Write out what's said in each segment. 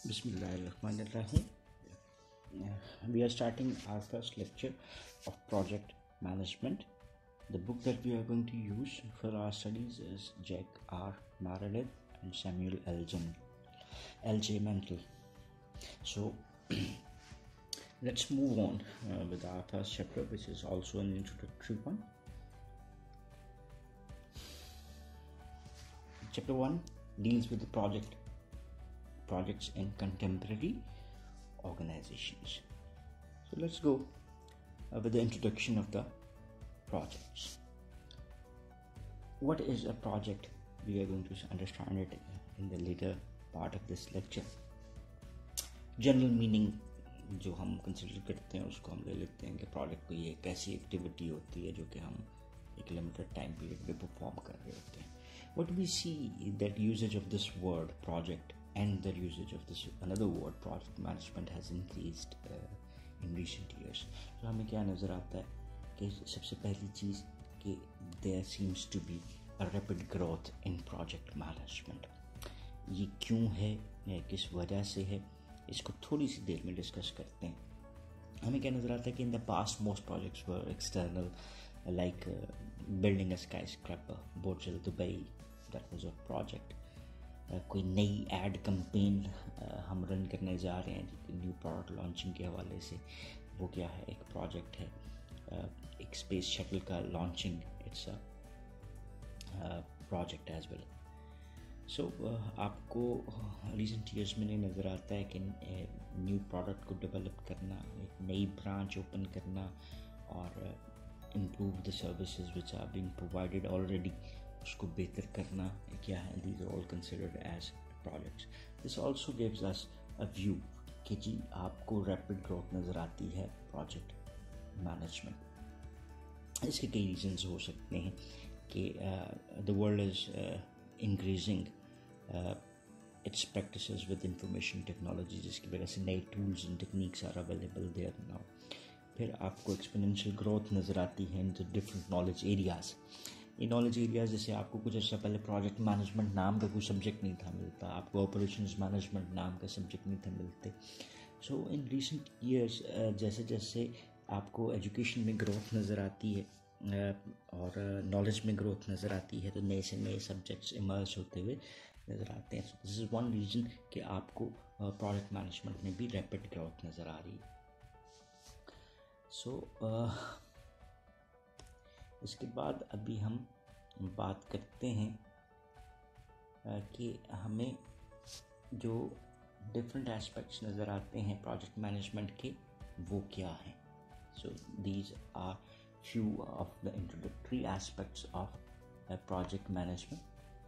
Bismillahirrahmanirrahim. We are starting our first lecture of project management. The book that we are going to use for our studies is Jack R. Meridith and Samuel L.J. Mental. So let's move on with our first chapter, which is also an introductory one. Chapter 1 deals with the projects in contemporary organizations. So let's go with the introduction of the projects. What is a project? We are going to understand it in the later part of this lecture. General meaning जो हम consider करते हैं उसको हम ले लेते हैं कि प्रोजेक्ट कोई एक ऐसी एक्टिविटी होती है जो कि हम एक लिमिटेड टाइम पीरियड में परफॉर्म कर रहे होते हैं. What we see that usage of this word project and the usage of this another word project management has increased in recent years. So हमें क्या नज़र आता है कि सबसे पहली चीज़ कि there seems to be a rapid growth in project management. ये क्यों है, किस वजह से है, इसको थोड़ी सी देर में डिस्कस करते हैं. हमें क्या नज़र आता है कि in the past most projects were external, like building a skyscraper, Burj Al Dubai, that was a project. कोई नई एड कैंपेन हम रन करने जा रहे हैं न्यू प्रोडक्ट लॉन्चिंग के हवाले से, वो क्या है, एक प्रोजेक्ट है. एक स्पेस शटल का launching, it's a project as well. So आपको रिसेंट ईयर्स में नहीं नज़र आता है कि न्यू प्रोडक्ट को डेवलप करना, एक नई ब्रांच ओपन करना और improve the services which are being provided already, उसको बेहतर करना, क्या है. These are all considered as projects. This also gives us a view कि जी आपको rapid growth नज़र आती है project management. इसके कई reasons हो सकते हैं कि the world is increasing its practices with information technology, जिसकी वजह से नए tools and techniques are available there now. फिर आपको exponential growth नज़र आती है in the different knowledge areas. ये नॉलेज एरियाज जैसे आपको कुछ अर्सा पहले प्रोजेक्ट मैनेजमेंट नाम का कोई सब्जेक्ट नहीं था मिलता, आपको ऑपरेशंस मैनेजमेंट नाम का सब्जेक्ट नहीं था मिलते. सो इन रिसेंट ईयर्स जैसे जैसे आपको एजुकेशन में ग्रोथ नज़र आती है और नॉलेज में ग्रोथ नज़र आती है, तो नए से नए सब्जेक्ट्स इमर्ज होते हुए नज़र आते हैं. सो दिस इज़ वन रीज़न कि आपको प्रोजेक्ट मैनेजमेंट में भी रैपिड ग्रोथ नज़र आ रही है. सो इसके बाद अभी हम बात करते हैं कि हमें जो डिफरेंट एस्पेक्ट्स नज़र आते हैं प्रोजेक्ट मैनेजमेंट के, वो क्या हैं. So these are few of the introductory aspects of project management.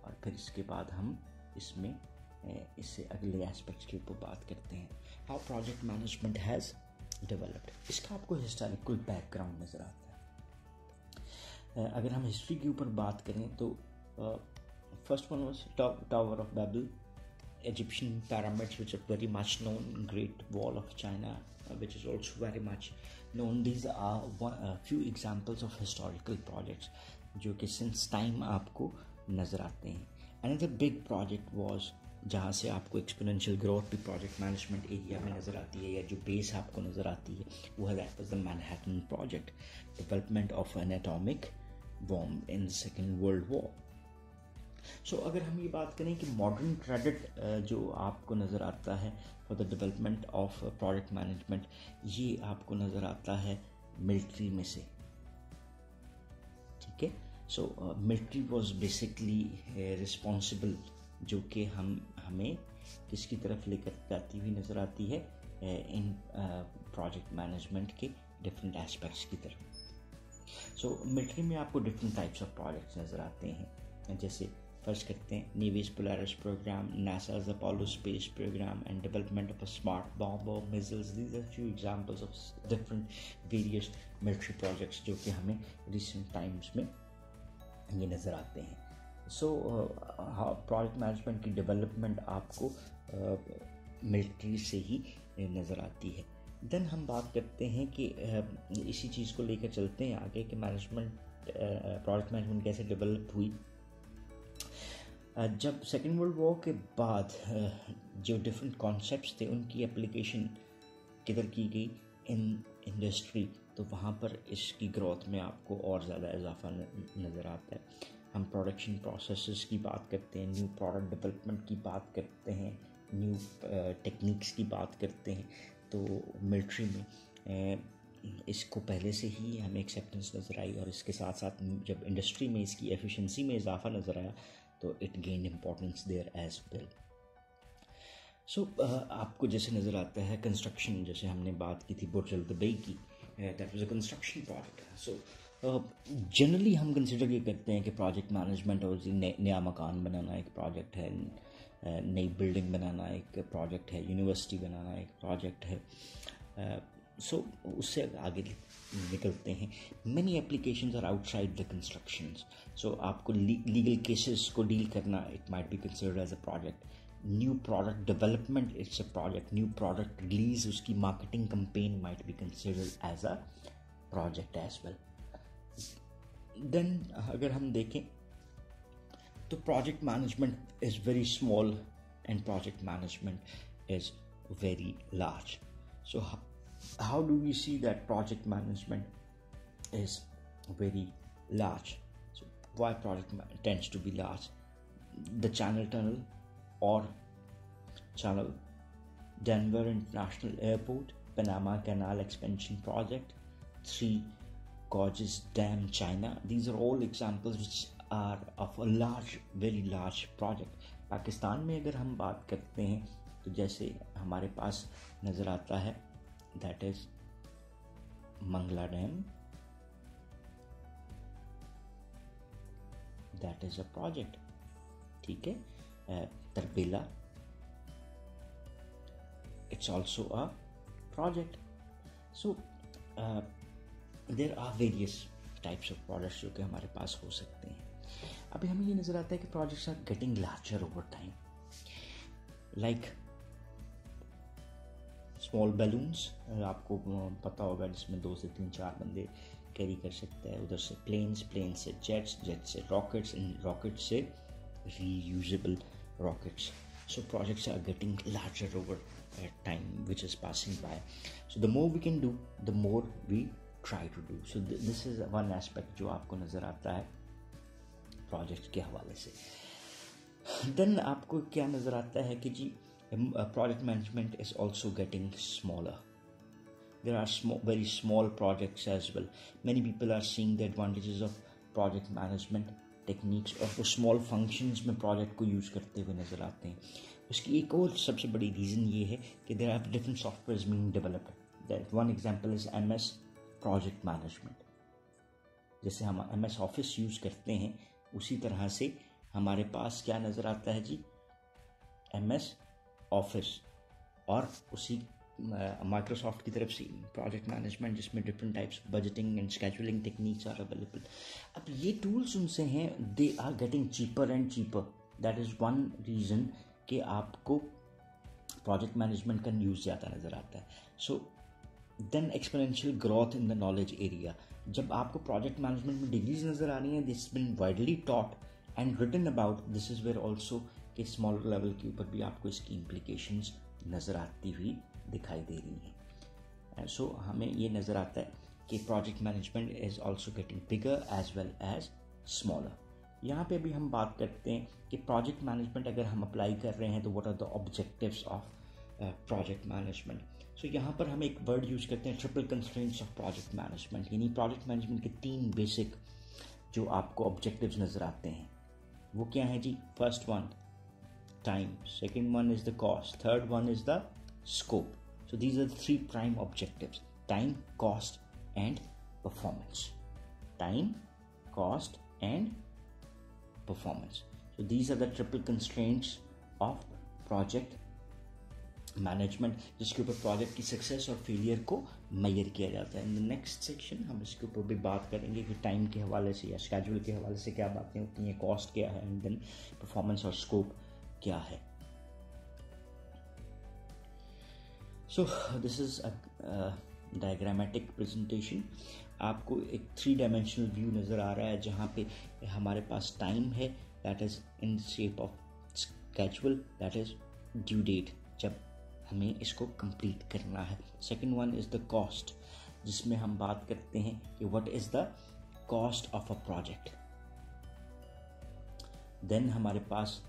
और फिर इसके बाद हम इससे अगले एस्पेक्ट्स के ऊपर बात करते हैं. How project management has developed. इसका आपको हिस्टोरिकल बैकग्राउंड नज़र आता है. अगर हम हिस्ट्री के ऊपर बात करें तो first one was tower of Babel, Egyptian pyramids which are very much known, Great Wall of China which is also very much known. These are few examples of historical projects जो कि since time आपको नज़र आते हैं. Another big project was जहाँ से आपको exponential growth भी प्रोजेक्ट मैनेजमेंट एरिया में नज़र आती है, या जो बेस आपको नज़र आती है, वो है that was the Manhattan project, development of an atomic bomb in second world war. So अगर हम ये बात करें कि मॉडर्न क्रेडिट जो आपको नज़र आता है for the development of project management, ये आपको नज़र आता है मिलिट्री में से. ठीक है. सो मिलिट्री वॉज बेसिकली रिस्पॉन्सिबल, जो कि हमें किसकी तरफ लेकर जाती हुई नज़र आती है, इन प्रोजेक्ट मैनेजमेंट के डिफरेंट एस्पेक्ट्स की तरफ. सो मिलिट्री में आपको डिफरेंट टाइप्स ऑफ प्रोजेक्ट्स नज़र आते हैं. जैसे फर्स्ट करते हैं Navy's Polaris programme, NASA's Apollo space programme and development of a smart bomb और missiles. These are few examples of different various military projects जो कि हमें रिसेंट टाइम्स में ये नज़र आते हैं. सो प्रोजेक्ट मैनेजमेंट की डेवलपमेंट आपको मिलिट्री से ही नज़र आती है. देन हम बात करते हैं कि इसी चीज़ को लेकर चलते हैं आगे कि मैनेजमेंट प्रोजेक्ट मैनेजमेंट कैसे डेवलप हुई. जब सेकेंड वर्ल्ड वॉर के बाद जो डिफरेंट कॉन्सेप्ट्स थे उनकी एप्लीकेशन किधर की गई, इन इंडस्ट्री, तो वहाँ पर इसकी ग्रोथ में आपको और ज़्यादा इजाफा नज़र आता है। हम प्रोडक्शन प्रोसेसेस की बात करते हैं, न्यू प्रोडक्ट डेवलपमेंट की बात करते हैं, न्यू टेक्निक्स की बात करते हैं। तो मिलिट्री में इसको पहले से ही हमें एक्सेप्टेंस नज़र आई, और इसके साथ साथ जब इंडस्ट्री में इसकी एफिशिएंसी में इजाफा नज़र आया तो it gain importance there as well. So आपको जैसे नज़र आता है कंस्ट्रक्शन, जैसे हमने बात की थी बुर्ज अल दुबई की, that was a construction project. So generally हम कंसिडर ये करते हैं कि प्रोजेक्ट मैनेजमेंट और नया मकान बनाना एक प्रोजेक्ट है, नई बिल्डिंग बनाना एक प्रोजेक्ट है, यूनिवर्सिटी बनाना एक प्रोजेक्ट है। सो उससे आगे निकलते हैं, many applications are outside the constructions. So आपको लीगल केसेस को डील करना, it might be considered as a project. New product development, it's a project. New product release, उसकी marketing campaign might be considered as a project as well. Then अगर हम देखें तो project management is very small and project management is very large. So how do we see that project management is very large? So why project tends to be large? The Channel Tunnel or Channel, Denver International Airport, Panama Canal Expansion Project, Three Gorges Dam, China. These are all examples which are of a large, very large project. Pakistan में अगर हम बात करते हैं तो जैसे हमारे पास नज़र आता है that is Mangla Dam, that is a project, ठीक है। Tarbela, it's also a project. So there are various types of projects जो कि हमारे पास हो सकते हैं। अभी हमें ये नज़र आता है कि projects are getting larger over time, like small balloons, आपको पता होगा, जिसमें 2 से 3 4 बंदे कैरी कर सकते हैं। उधर से प्लेन्स, प्लेन से जेट्स, जेट से रॉकेट्स, रॉकेट से reusable rockets. So projects are getting larger over time which is passing by. So the more we can do, the more we try to do. So this is one aspect जो आपको नज़र आता है project के हवाले से। Then आपको क्या नज़र आता है कि जी project management is also getting smaller. There are very small projects as well. Many people are seeing the advantages of project management techniques और वो small functions में project को use करते हुए नज़र आते हैं। उसकी एक और सबसे बड़ी reason ये है कि there are different softwares being developed. That one example is MS project management. जैसे हम MS Office use करते हैं उसी तरह से हमारे पास क्या नज़र आता है जी, MS ऑफिस, और उसी माइक्रोसॉफ्ट की तरफ से प्रोजेक्ट मैनेजमेंट, जिसमें different types budgeting and scheduling techniques are available. अब ये टूल्स उनसे हैं, they are getting cheaper and cheaper. That is one reason कि आपको प्रोजेक्ट मैनेजमेंट का यूज़ ज़्यादा नज़र आता है। So then exponential growth in the knowledge area. जब आपको प्रोजेक्ट मैनेजमेंट में डिग्रीज नज़र आ रही हैं, this been widely taught and written about, this is where also कि स्मॉलर लेवल के ऊपर भी आपको इसकी इम्प्लीकेशंस नज़र आती हुई दिखाई दे रही हैं। सो हमें ये नज़र आता है कि project management is also getting bigger as well as smaller. यहाँ पे भी हम बात करते हैं कि प्रोजेक्ट मैनेजमेंट अगर हम अप्लाई कर रहे हैं तो what are the objectives of project management. So यहाँ पर हम एक वर्ड यूज़ करते हैं, triple constraints of project management, यानी प्रोजेक्ट मैनेजमेंट के 3 बेसिक जो आपको ऑब्जेक्टिव्स नज़र आते हैं वो क्या है जी। First one time, second one is the cost, third one is the scope. So these are the 3 prime objectives: time, cost and performance. Time, cost and performance. So these are the triple constraints of project management, जिसके ऊपर project की success और failure को major किया जाता है। In the next section हम इसके ऊपर भी बात करेंगे कि टाइम के हवाले से या स्केड्यूल के हवाले से क्या बातें होती हैं, कॉस्ट क्या है, एंड देन परफॉर्मेंस और स्कोप क्या है। So this is a diagrammatic presentation. आपको एक 3 डायमेंशनल व्यू नज़र आ रहा है जहाँ पे हमारे पास टाइम है, that is in shape of schedule, that is due date, जब हमें इसको कंप्लीट करना है. Second one is the cost, जिसमें हम बात करते हैं कि what is the cost of a project. Then हमारे पास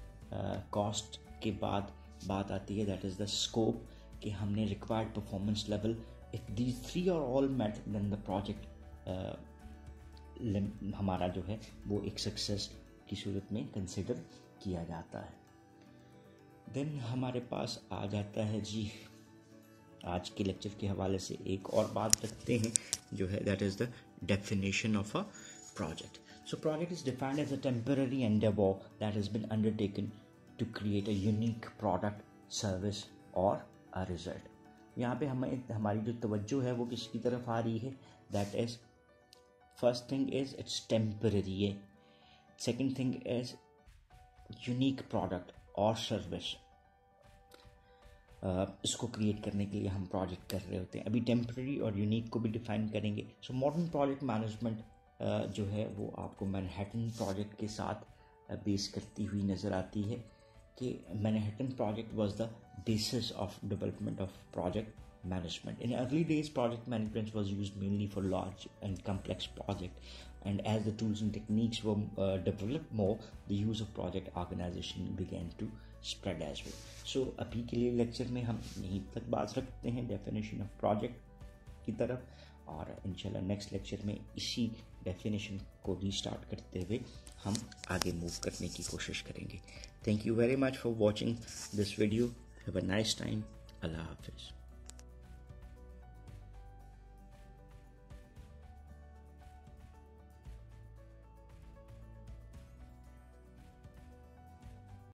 कॉस्ट के बाद बात आती है दैट इज़ द स्कोप, कि हमने required performance level. If these three are all met then the project हमारा जो है वो एक सक्सेस की सूरत में कंसिडर किया जाता है. देन हमारे पास आ जाता है जी, आज के लेक्चर के हवाले से एक और बात रखते हैं जो है that is the definition of a project. So project is defined as a temporary endeavor that has been undertaken to create a unique product, service or a result. यहाँ पे हमारी जो तवज्जो है वो किसकी तरफ आ रही है, that is first thing is it's temporary है, second thing is unique product और service. इसको क्रिएट करने के लिए हम प्रोजेक्ट कर रहे होते हैं. अभी टेम्पररी और यूनिक को भी डिफाइन करेंगे. सो मॉडर्न प्रोजेक्ट मैनेजमेंट जो है वो आपको मैनहट्टन प्रोजेक्ट के साथ बेस करती हुई नज़र आती है कि Manhattan project was the basis of development of project management. In early days, project management was used mainly for large and complex projects, and as the tools and techniques were developed more, the use of project organization began to spread as well. So अभी के लिए lecture में हम यहीं तक बात रखते हैं डेफिनेशन ऑफ प्रोजेक्ट की तरफ, और इंशाल्लाह नेक्स्ट लेक्चर में इसी डेफिनेशन को रीस्टार्ट करते हुए हम आगे मूव करने की कोशिश करेंगे. Thank you very much for watching this video. Have a nice time. Allah Hafiz.